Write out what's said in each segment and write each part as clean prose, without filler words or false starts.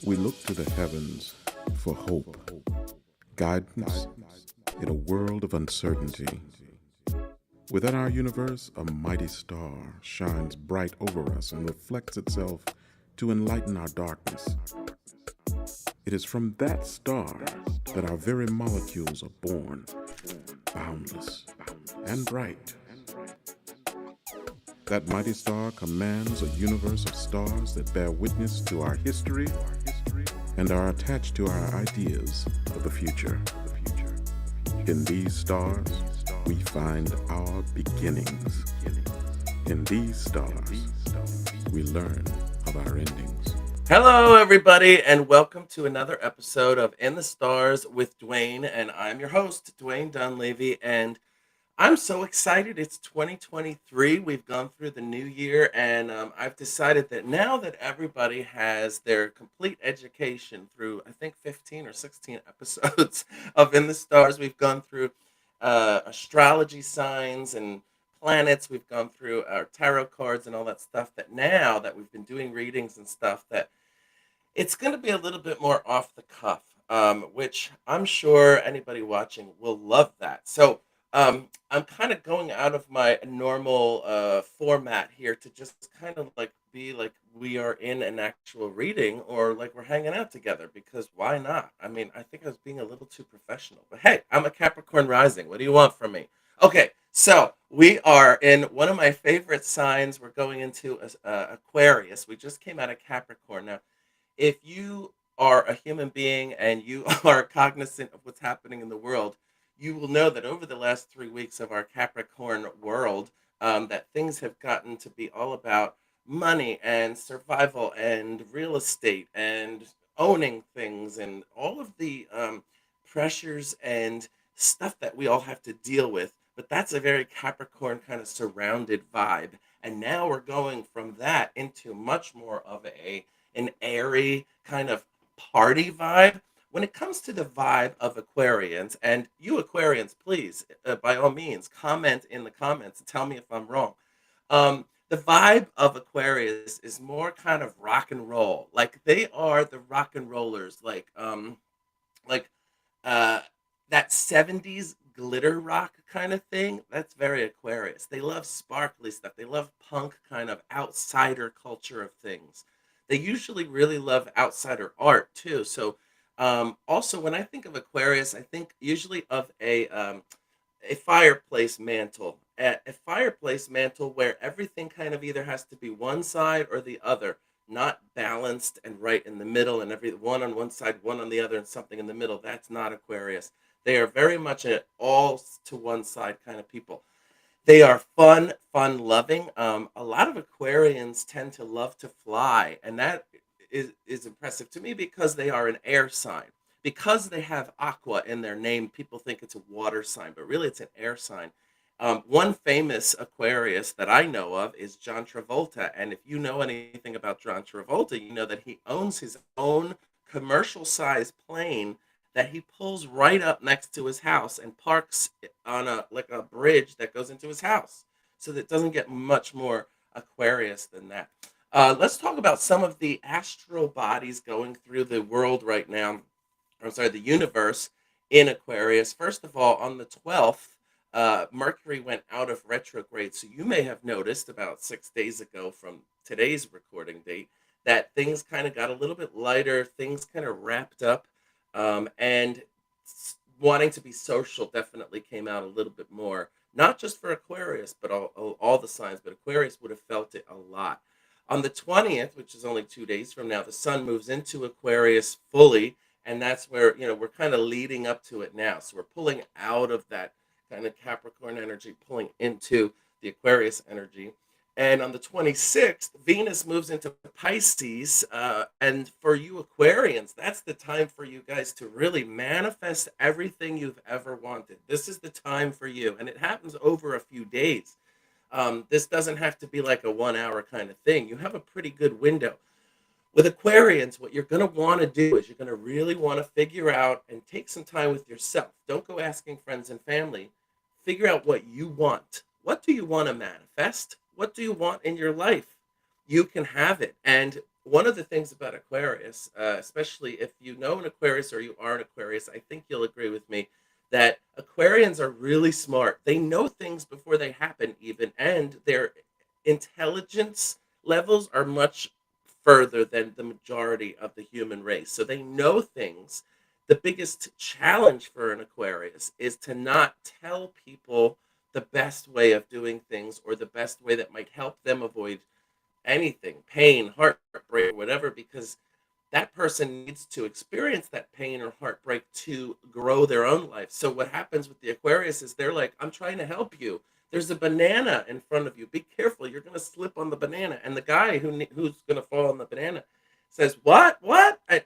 We look to the heavens for hope, guidance in a world of uncertainty. Within our universe, a mighty star shines bright over us and reflects itself to enlighten our darkness. It is from that star that our very molecules are born, boundless and bright. That mighty star commands a universe of stars that bear witness to our history and are attached to our ideas of the future. In these stars, we find our beginnings. In these stars, we learn of our endings. Hello, everybody, and welcome to another episode of In the Stars with Dwayne. And I'm your host, Dwayne Dunleavy, and I'm so excited. It's 2023. We've gone through the new year, and I've decided that now that everybody has their complete education through, I think, 15 or 16 episodes of In the Stars, we've gone through astrology signs and planets. We've gone through our tarot cards and all that stuff. That now that we've been doing readings and stuff, that it's going to be a little bit more off the cuff, which I'm sure anybody watching will love that. So I'm kind of going out of my normal format here to just kind of like be like we are in an actual reading or like we're hanging out together because why not? I mean, I think I was being a little too professional, but hey, I'm a Capricorn rising. What do you want from me? Okay, so we are in one of my favorite signs. We're going into Aquarius. We just came out of Capricorn. Now, if you are a human being and you are cognizant of what's happening in the world, you will know that over the last 3 weeks of our Capricorn world, that things have gotten to be all about money and survival and real estate and owning things and all of the pressures and stuff that we all have to deal with. But that's a very Capricorn kind of surrounded vibe. And now we're going from that into much more of an airy kind of party vibe. When it comes to the vibe of Aquarians, and you Aquarians, please, by all means, comment in the comments and tell me if I'm wrong. The vibe of Aquarius is more kind of rock and roll. Like they are the rock and rollers, like uh, that 70s glitter rock kind of thing. That's very Aquarius. They love sparkly stuff. They love punk kind of outsider culture of things. They usually really love outsider art too. So, also when I think of Aquarius, I think usually of a fireplace mantle. A fireplace mantle where everything kind of either has to be one side or the other, not balanced and right in the middle, and every one on one side, one on the other, and something in the middle. That's not Aquarius. They are very much an all to one side kind of people. They are fun loving. A lot of Aquarians tend to love to fly, and that is impressive to me because they are an air sign. Because they have aqua in their name, people think it's a water sign, but really it's an air sign. One famous Aquarius that I know of is John Travolta, and if you know anything about John Travolta, you know that he owns his own commercial size plane that he pulls right up next to his house and parks on a like a bridge that goes into his house. So that it doesn't get much more Aquarius than that. Let's talk about some of the astral bodies going through the world right now. I'm sorry, the universe in Aquarius. First of all, on the 12th, Mercury went out of retrograde. So you may have noticed about 6 days ago from today's recording date that things kind of got a little bit lighter, things kind of wrapped up, and wanting to be social definitely came out a little bit more. Not just for Aquarius, but all the signs, but Aquarius would have felt it a lot. On the 20th, which is only 2 days from now, the sun moves into Aquarius fully, and that's where we're kind of leading up to it now. So we're pulling out of that kind of Capricorn energy, pulling into the Aquarius energy. And on the 26th, Venus moves into Pisces. And for you Aquarians, that's the time for you guys to really manifest everything you've ever wanted. This is the time for you. And it happens over a few days. This doesn't have to be like a 1 hour kind of thing. You have a pretty good window. With Aquarians, what you're going to want to do is you're going to really want to figure out and take some time with yourself. Don't go asking friends and family. Figure out what you want. What do you want to manifest? What do you want in your life? You can have it. And one of the things about Aquarius, especially if you know an Aquarius or you are an Aquarius, I think you'll agree with me that Aquarians are really smart. They know things before they happen, even, and their intelligence levels are much further than the majority of the human race. So they know things. The biggest challenge for an Aquarius is to not tell people the best way of doing things or the best way that might help them avoid anything, pain, heartbreak, whatever, because that person needs to experience that pain or heartbreak to grow their own life. So what happens with the Aquarius is they're like, I'm trying to help you. There's a banana in front of you. Be careful. You're going to slip on the banana. And the guy who's going to fall on the banana says, What?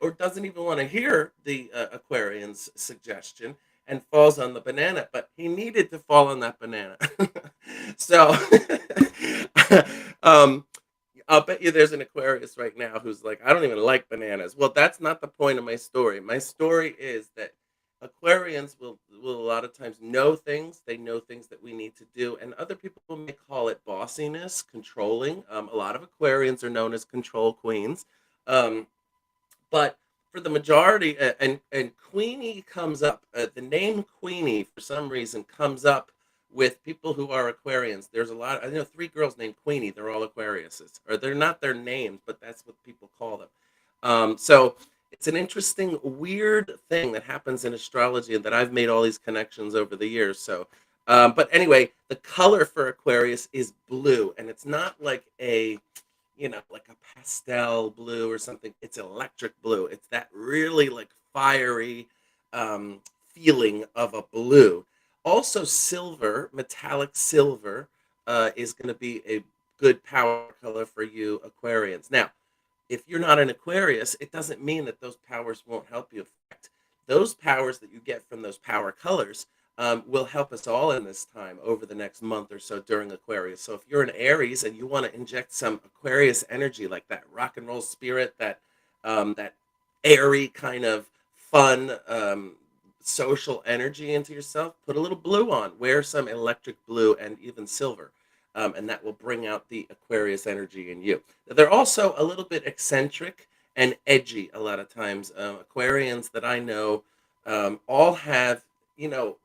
Or doesn't even want to hear the Aquarian's suggestion and falls on the banana. But he needed to fall on that banana. So, um, I'll bet you there's an Aquarius right now who's like, I don't even like bananas. Well, that's not the point of my story. My story is that Aquarians will a lot of times know things. They know things that we need to do, and other people may call it bossiness, controlling. A lot of Aquarians are known as control queens. Um, but for the majority, and Queenie comes up. The name Queenie, for some reason, comes up with people who are Aquarians. There's a lot. I know three girls named Queenie. They're all Aquariuses, or they're not their names, but that's what people call them. So it's an interesting, weird thing that happens in astrology, and that I've made all these connections over the years. So, but anyway, the color for Aquarius is blue, and it's not like a like a pastel blue or something. It's electric blue. It's that really like fiery um, feeling of a blue. Also, silver, metallic silver, is going to be a good power color for you Aquarians. Now, if you're not an Aquarius, it doesn't mean that those powers won't help you. In fact, those powers that you get from those power colors will help us all in this time over the next month or so during Aquarius. So if you're an Aries and you want to inject some Aquarius energy, like that rock and roll spirit, that airy kind of fun social energy into yourself, put a little blue on. Wear some electric blue and even silver. And that will bring out the Aquarius energy in you. They're also a little bit eccentric and edgy a lot of times. Aquarians that I know all have,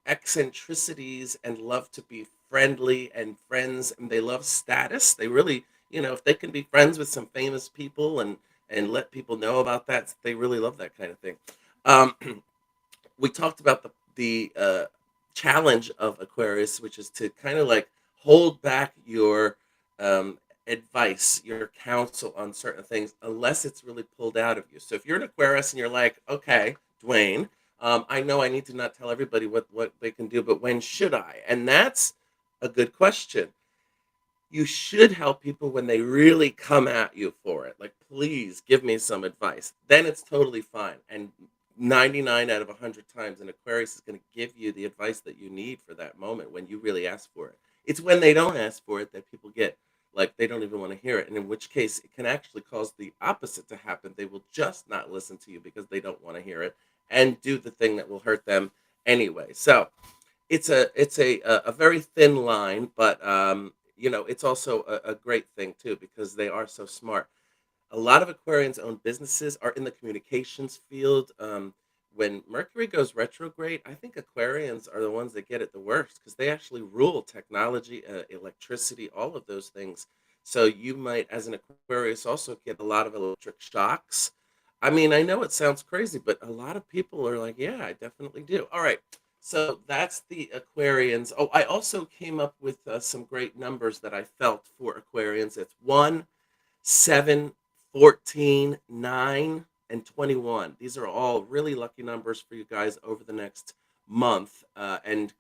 eccentricities and love to be friendly and friends, and they love status. They really, if they can be friends with some famous people and let people know about that, they really love that kind of thing. Um, we talked about the challenge of Aquarius, which is to kind of like hold back your advice, your counsel on certain things, unless it's really pulled out of you. So if you're an Aquarius and you're like, okay, Dwayne, I know I need to not tell everybody what they can do, but when should I? And that's a good question. You should help people when they really come at you for it. Like, please give me some advice. Then it's totally fine. And 99 out of 100 times, an Aquarius is going to give you the advice that you need for that moment when you really ask for it. It's when they don't ask for it that people get like they don't even want to hear it. And in which case, it can actually cause the opposite to happen. They will just not listen to you because they don't want to hear it and do the thing that will hurt them anyway. So, it's a very thin line, but it's also a great thing too because they are so smart. A lot of Aquarians own businesses, are in the communications field. When Mercury goes retrograde, I think Aquarians are the ones that get it the worst because they actually rule technology, electricity, all of those things. So you might, as an Aquarius, also get a lot of electric shocks. I mean, I know it sounds crazy, but a lot of people are like, yeah, I definitely do. All right. So that's the Aquarians. Oh, I also came up with some great numbers that I felt for Aquarians. It's 1, 7, 14, 9, and 21. These are all really lucky numbers for you guys over the next month. And,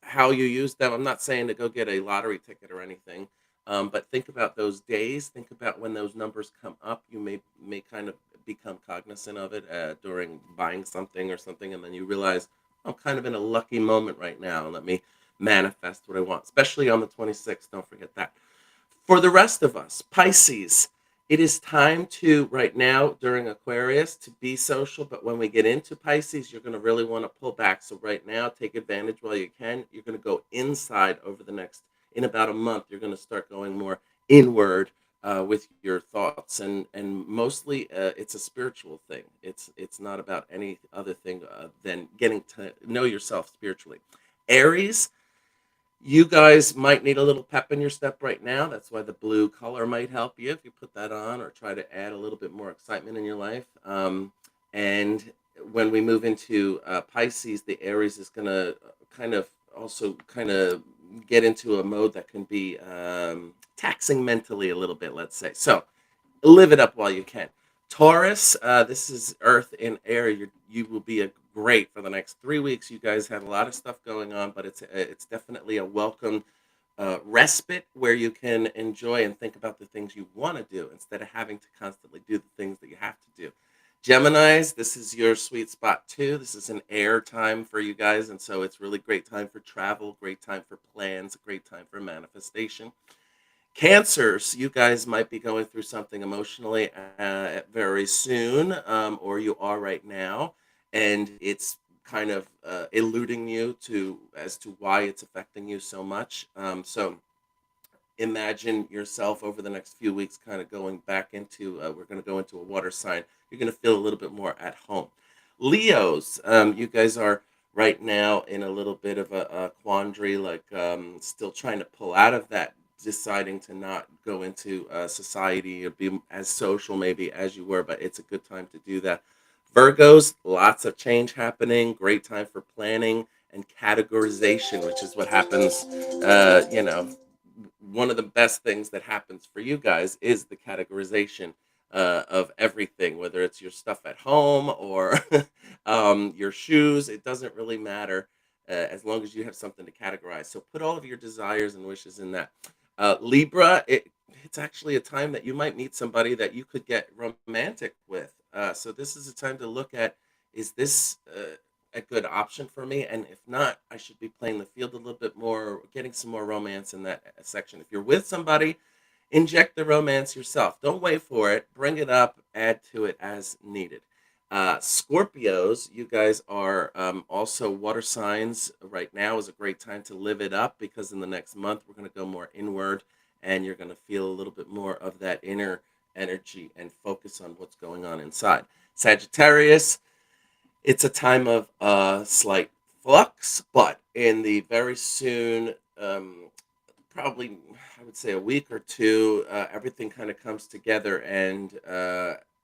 how you use them. I'm not saying to go get a lottery ticket or anything, but think about those days. Think about when those numbers come up. You may kind of become cognizant of it during buying something or something, and then you realize, I'm kind of in a lucky moment right now. Let me manifest what I want, especially on the 26th. Don't forget that. For the rest of us, Pisces, it is time to, right now during Aquarius, to be social. But when we get into Pisces, you're going to really want to pull back. So, right now, take advantage while you can. You're going to go inside over the next, in about a month, you're going to start going more inward. with your thoughts, and mostly it's a spiritual thing. It's not about any other thing than getting to know yourself spiritually. Aries, you guys might need a little pep in your step right now. That's why the blue color might help you if you put that on or try to add a little bit more excitement in your life. And when we move into Pisces, the Aries is going to kind of get into a mode that can be taxing mentally a little bit, let's say. So live it up while you can. Taurus, this is Earth in air. You will be a great for the next 3 weeks. You guys have a lot of stuff going on, but it's definitely a welcome respite where you can enjoy and think about the things you want to do instead of having to constantly do the things that you have to do. Geminis, this is your sweet spot too. This is an air time for you guys, and so it's really great time for travel, great time for plans, great time for manifestation. Cancers, you guys might be going through something emotionally very soon, or you are right now, and it's kind of eluding you to as to why it's affecting you so much. So imagine yourself over the next few weeks kind of going back into we're going to go into a water sign. You're going to feel a little bit more at home. Leos, you guys are right now in a little bit of a quandary, like still trying to pull out of that, deciding to not go into society or be as social maybe as you were, but it's a good time to do that. Virgos, lots of change happening, great time for planning and categorization, which is what happens, one of the best things that happens for you guys is the categorization of everything, whether it's your stuff at home or your shoes. It doesn't really matter as long as you have something to categorize. So put all of your desires and wishes in that. Libra, it's actually a time that you might meet somebody that you could get romantic with. So this is a time to look at, is this a good option for me? And if not, I should be playing the field a little bit more, getting some more romance in that section. If you're with somebody, inject the romance yourself. Don't wait for it. Bring it up, add to it as needed. Scorpios, you guys are also water signs. Right now is a great time to live it up because in the next month we're going to go more inward and you're going to feel a little bit more of that inner energy and focus on what's going on inside. Sagittarius, it's a time of slight flux, but in the very soon, probably I would say a week or two, everything kind of comes together and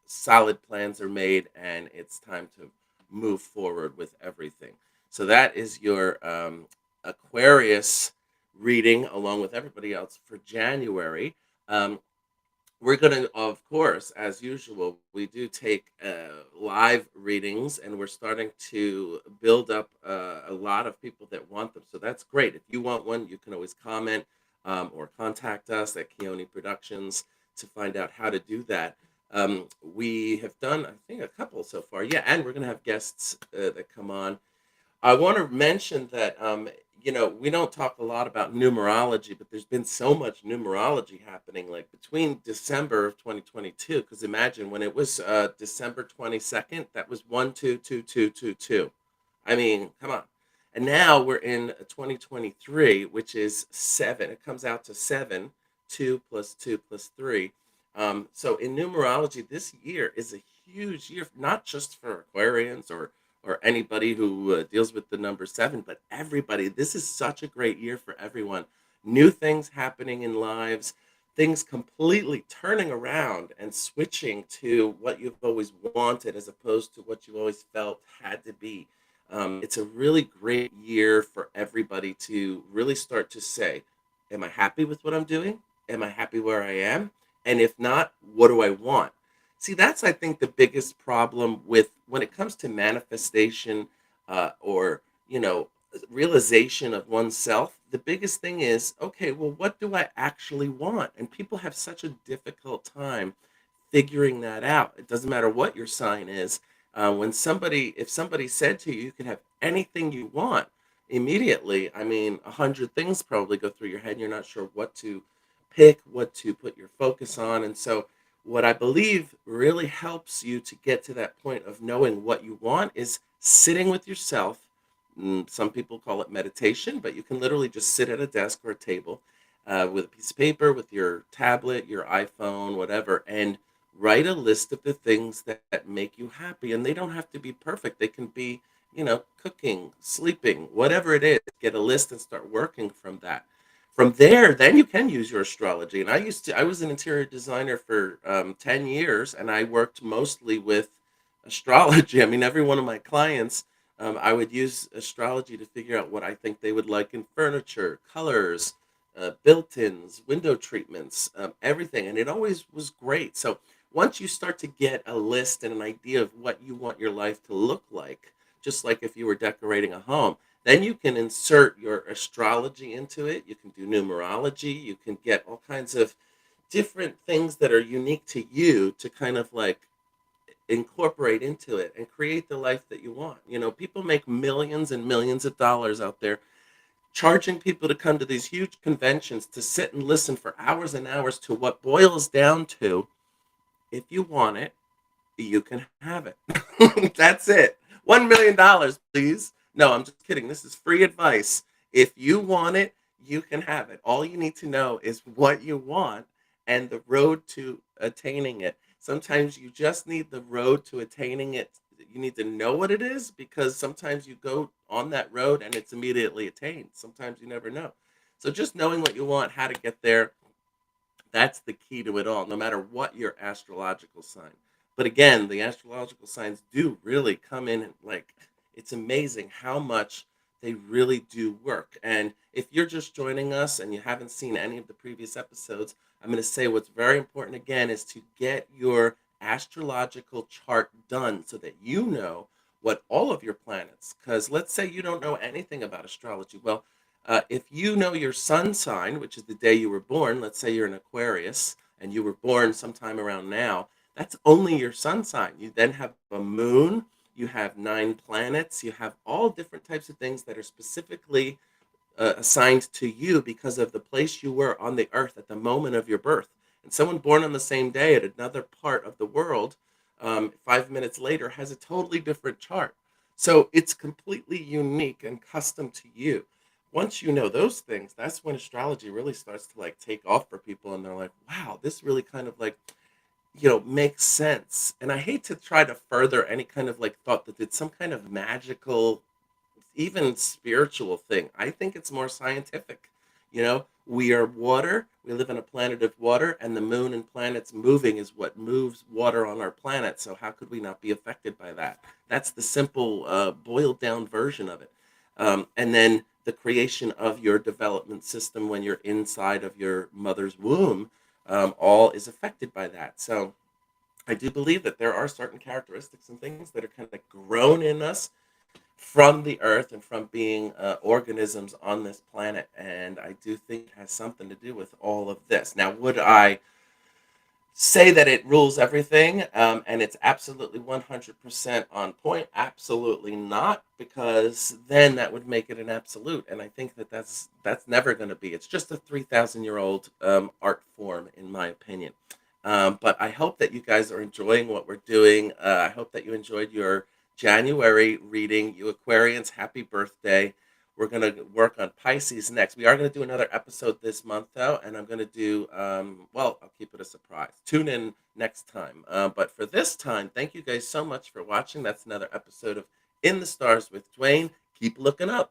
solid plans are made, and it's time to move forward with everything. So that is your Aquarius reading, along with everybody else for January. Um, we're going to, of course, as usual, we do take live readings, and we're starting to build up a lot of people that want them. So that's great. If you want one, you can always comment or contact us at Keone Productions to find out how to do that. We have done, I think, a couple so far. Yeah, and we're going to have guests that come on. I want to mention that, we don't talk a lot about numerology, but there's been so much numerology happening, like between December of 2022. Because imagine when it was December 22nd, that was 122222. I mean, come on. And now we're in 2023, which is seven. It comes out to seven, 2 plus 2 plus 3. So in numerology, this year is a huge year, not just for Aquarians or anybody who deals with the number seven, but everybody. This is such a great year for everyone. New things happening in lives, things completely turning around and switching to what you've always wanted as opposed to what you always felt had to be. It's a really great year for everybody to really start to say, am I happy with what I'm doing? Am I happy where I am? And if not, what do I want? See, that's, I think, the biggest problem with when it comes to manifestation or, realization of oneself. The biggest thing is, okay, well, what do I actually want? And people have such a difficult time figuring that out. It doesn't matter what your sign is. If somebody said to you, you can have anything you want immediately, I mean, 100 things probably go through your head and you're not sure what to pick, what to put your focus on. And so, what I believe really helps you to get to that point of knowing what you want is sitting with yourself. Some people call it meditation, but you can literally just sit at a desk or a table with a piece of paper, with your tablet, your iPhone, whatever, and write a list of the things that make you happy. And they don't have to be perfect. They can be, cooking, sleeping, whatever it is. Get a list and start working from that. From there, then you can use your astrology. And I was an interior designer for 10 years, and I worked mostly with astrology. I mean, every one of my clients, I would use astrology to figure out what I think they would like in furniture, colors, built-ins, window treatments, everything, and it always was great. So once you start to get a list and an idea of what you want your life to look like, just like if you were decorating a home, then you can insert your astrology into it. You can do numerology. You can get all kinds of different things that are unique to you to kind of like incorporate into it and create the life that you want. People make millions and millions of dollars out there charging people to come to these huge conventions to sit and listen for hours and hours to what boils down to, if you want it, you can have it. That's it. $1 million, please. No, I'm just kidding. This is free advice. If you want it, you can have it. All you need to know is what you want and the road to attaining it. Sometimes you just need the road to attaining it. You need to know what it is, because sometimes you go on that road and it's immediately attained. Sometimes you never know. So just knowing what you want, how to get there, that's the key to it all, no matter what your astrological sign. But again, the astrological signs do really come in and like, it's amazing how much they really do work. And if you're just joining us and you haven't seen any of the previous episodes, I'm going to say what's very important again is to get your astrological chart done so that you know what all of your planets, because let's say you don't know anything about astrology. Well, if you know your sun sign, which is the day you were born, let's say you're an Aquarius and you were born sometime around now, that's only your sun sign. You then have a moon, you have 9 planets, you have all different types of things that are specifically assigned to you because of the place you were on the earth at the moment of your birth. And someone born on the same day at another part of the world, 5 minutes later, has a totally different chart. So it's completely unique and custom to you. Once you know those things, that's when astrology really starts to like take off for people, and they're like, wow, this really kind of like makes sense. And I hate to try to further any kind of like thought that it's some kind of magical, even spiritual thing. I think it's more scientific. We are water. We live on a planet of water, and the moon and planets moving is what moves water on our planet. So how could we not be affected by that? That's the simple, boiled down version of it. And then the creation of your development system when you're inside of your mother's womb, all is affected by that. So I do believe that there are certain characteristics and things that are kind of grown in us from the earth and from being organisms on this planet. And I do think it has something to do with all of this. Now, would I say that it rules everything and it's absolutely 100% on point? Absolutely not, because then that would make it an absolute. And I think that that's never going to be. It's just a 3,000-year-old art form, in my opinion. But I hope that you guys are enjoying what we're doing. I hope that you enjoyed your January reading. You Aquarians, happy birthday. We're going to work on Pisces next. We are going to do another episode this month, though, and I'm going to do, well, I'll keep it a surprise. Tune in next time. But for this time, thank you guys so much for watching. That's another episode of In the Stars with Dwayne. Keep looking up.